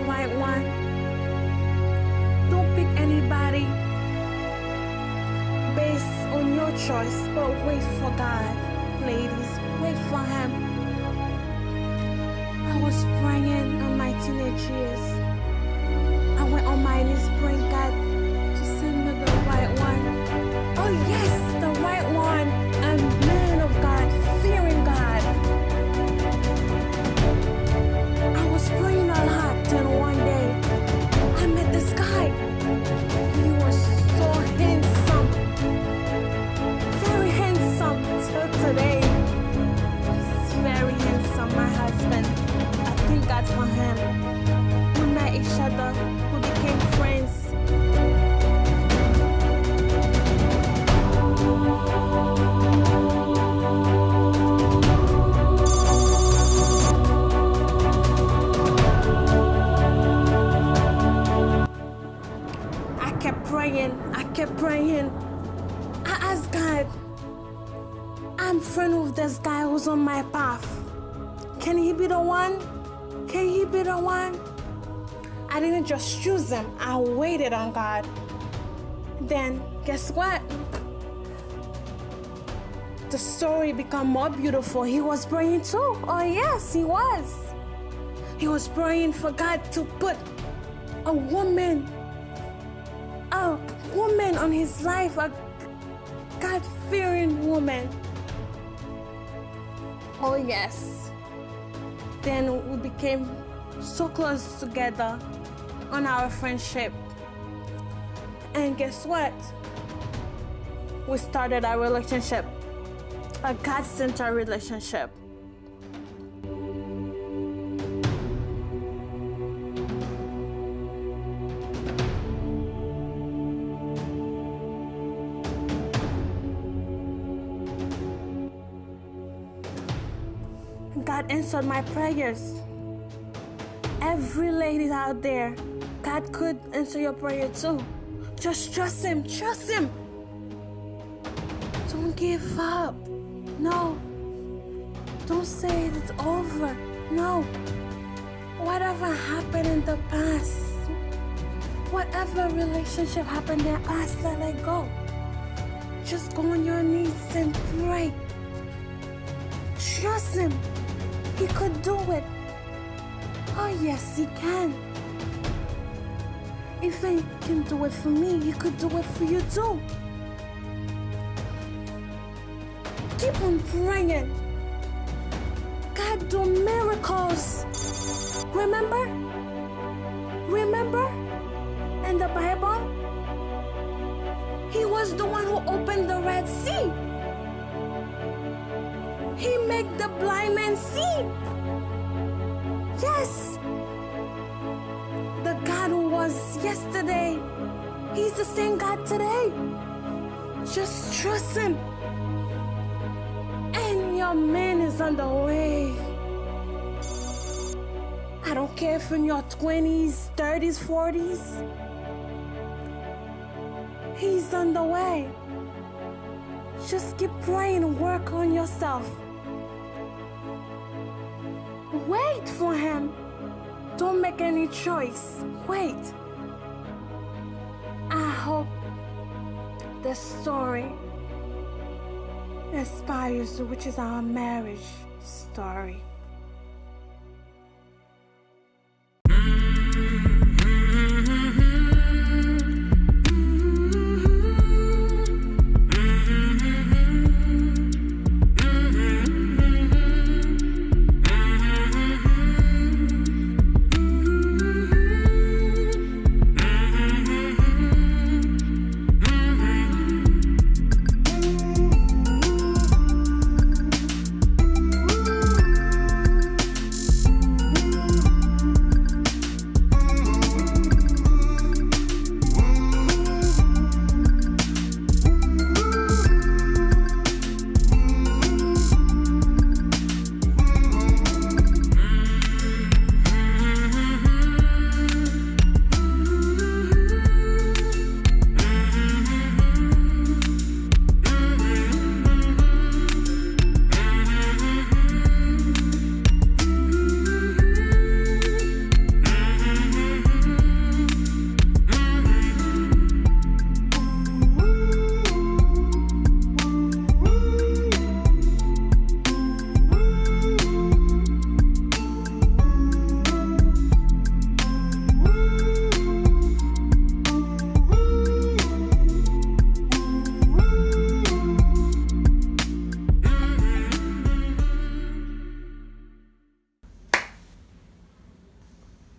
right one. Don't pick anybody based on your choice, but wait for God, ladies. Wait for Him. I was praying in my teenage years. I went on my knees praying God to send me the right one. Oh yes, the right one. A man of God, fearing God. I was praying a lot, and one day I met this guy. He was so handsome, very handsome till today. He's very handsome, my husband. I thank God for him. We met each other, we became friends. I kept praying. I asked God, I'm friend with this guy who's on my path. Can he be the one? Can he be the one? I didn't just choose him. I waited on God. Then, guess what? The story became more beautiful. He was praying too. Oh yes, he was. He was praying for God to put a woman on his life, a God-fearing woman. Oh yes. Then we became so close together on our friendship. And guess what? We started our relationship, a God-centered relationship. God answered my prayers. Every lady out there, God could answer your prayer too. Just trust Him, trust Him. Don't give up. No. Don't say it's over. No. Whatever happened in the past, whatever relationship happened in the past, let it go. Just go on your knees and pray. Trust Him. He could do it. Oh yes, He can. If He can do it for me, He could do it for you too. Keep on praying. God do miracles. Remember in the Bible? He was the one who opened the Red Sea. He made the blind man see. Yes. The God who was yesterday, He's the same God today. Just trust Him. And your man is on the way. I don't care if in your 20s, 30s, 40s. He's on the way. Just keep praying and work on yourself. Wait for Him. Don't make any choice. Wait. I hope this story inspires you, which is our marriage story.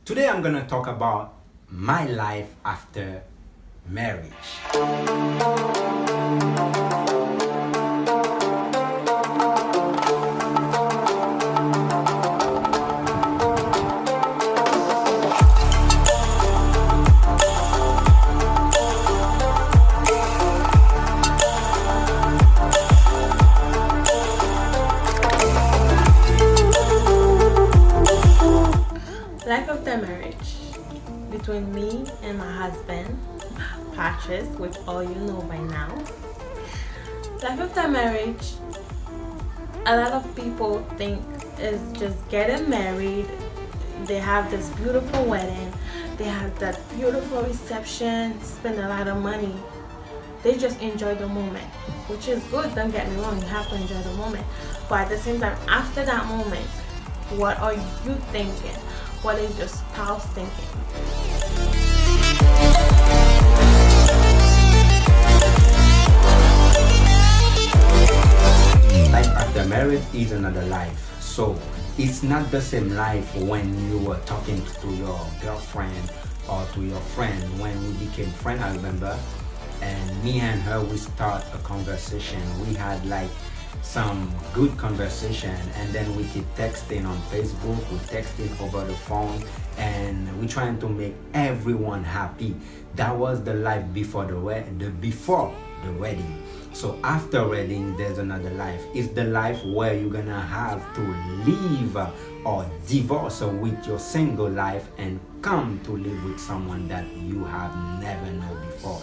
Today I'm gonna talk about my life after marriage. Life after marriage between me and my husband, Patrice, which all you know by now. Life after marriage, a lot of people think is just getting married. They have this beautiful wedding, they have that beautiful reception, spend a lot of money. They just enjoy the moment, which is good, don't get me wrong, you have to enjoy the moment. But at the same time, after that moment, what are you thinking? What is your spouse thinking? Life after marriage is another life. So it's not the same life when you were talking to your girlfriend or to your friend. When we became friends, I remember, and me and her, we start a conversation. We had like some good conversation, and then we keep texting on Facebook, we texting over the phone, and we trying to make everyone happy. That was the life before the wedding. So after wedding, there's another life. It's the life where you're gonna have to leave or divorce with your single life and come to live with someone that you have never known before.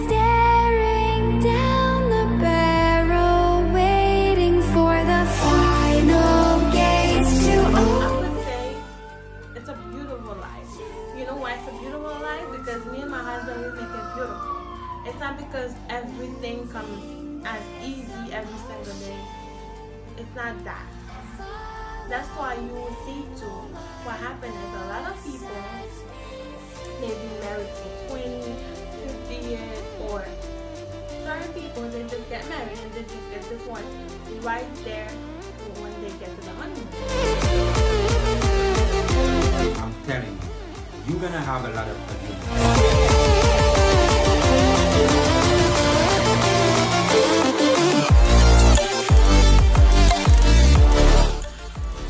Staring down the barrel, waiting for the final gates to open. I would say it's a beautiful life. You know why it's a beautiful life? Because me and my husband, we make it beautiful. It's not because everything comes as easy every single day. It's not that. That's why you will see too, what happened is a lot of people, they be married for 20, 50 years, or certain people, they just get married and they just get this one right there when they get to the honeymoon. I'm telling you, you're gonna have a lot of arguments.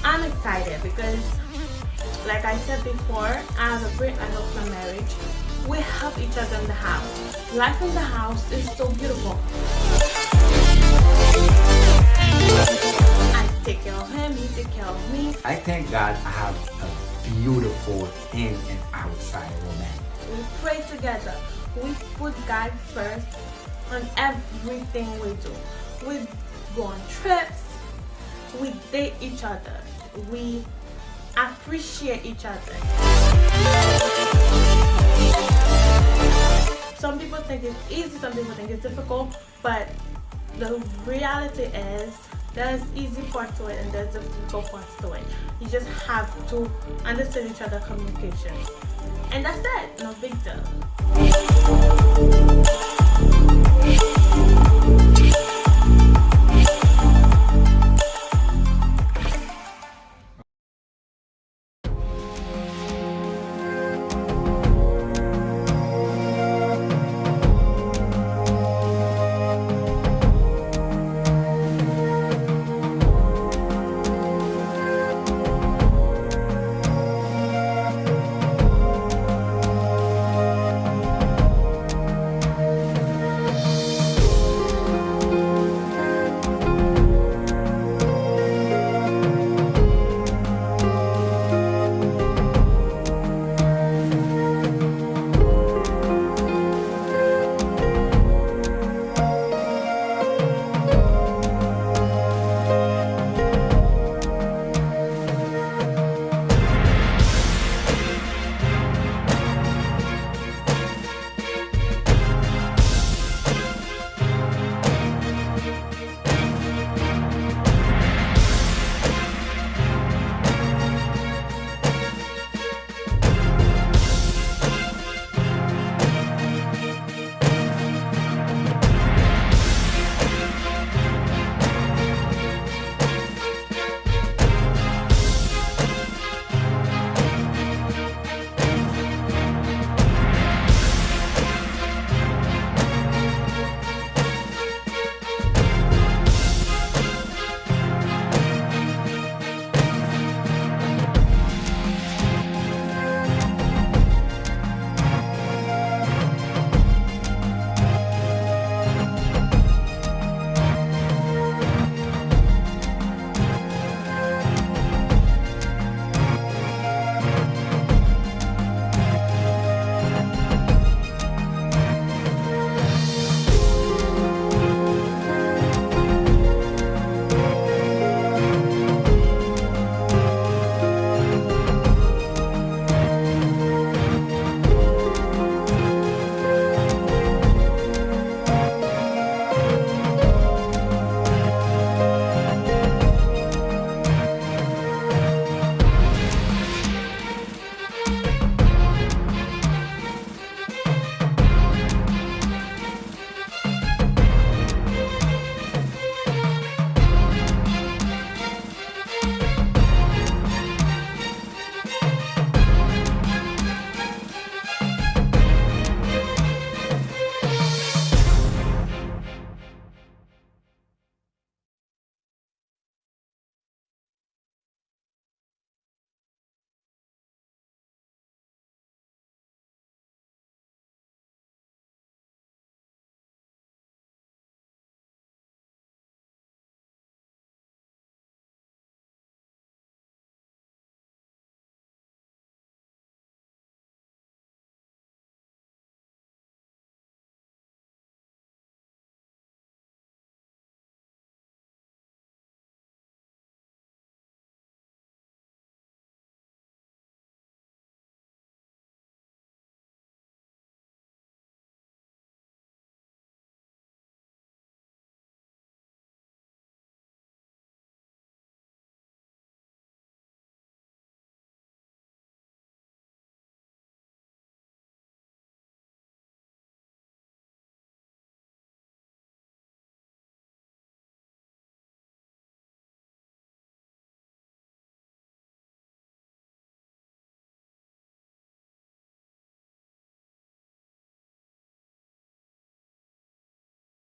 I'm excited because, like I said before, I have a great idol for marriage. We help each other in the house. Life in the house is so beautiful. I take care of him, he take care of me. I thank God I have a beautiful in and outside woman. We pray together. We put God first on everything we do. We go on trips. We date each other. We appreciate each other. Some people think it's easy, some people think it's difficult, but the reality is there's easy parts to it and there's difficult parts to it. You just have to understand each other communication. And that's it, no big deal.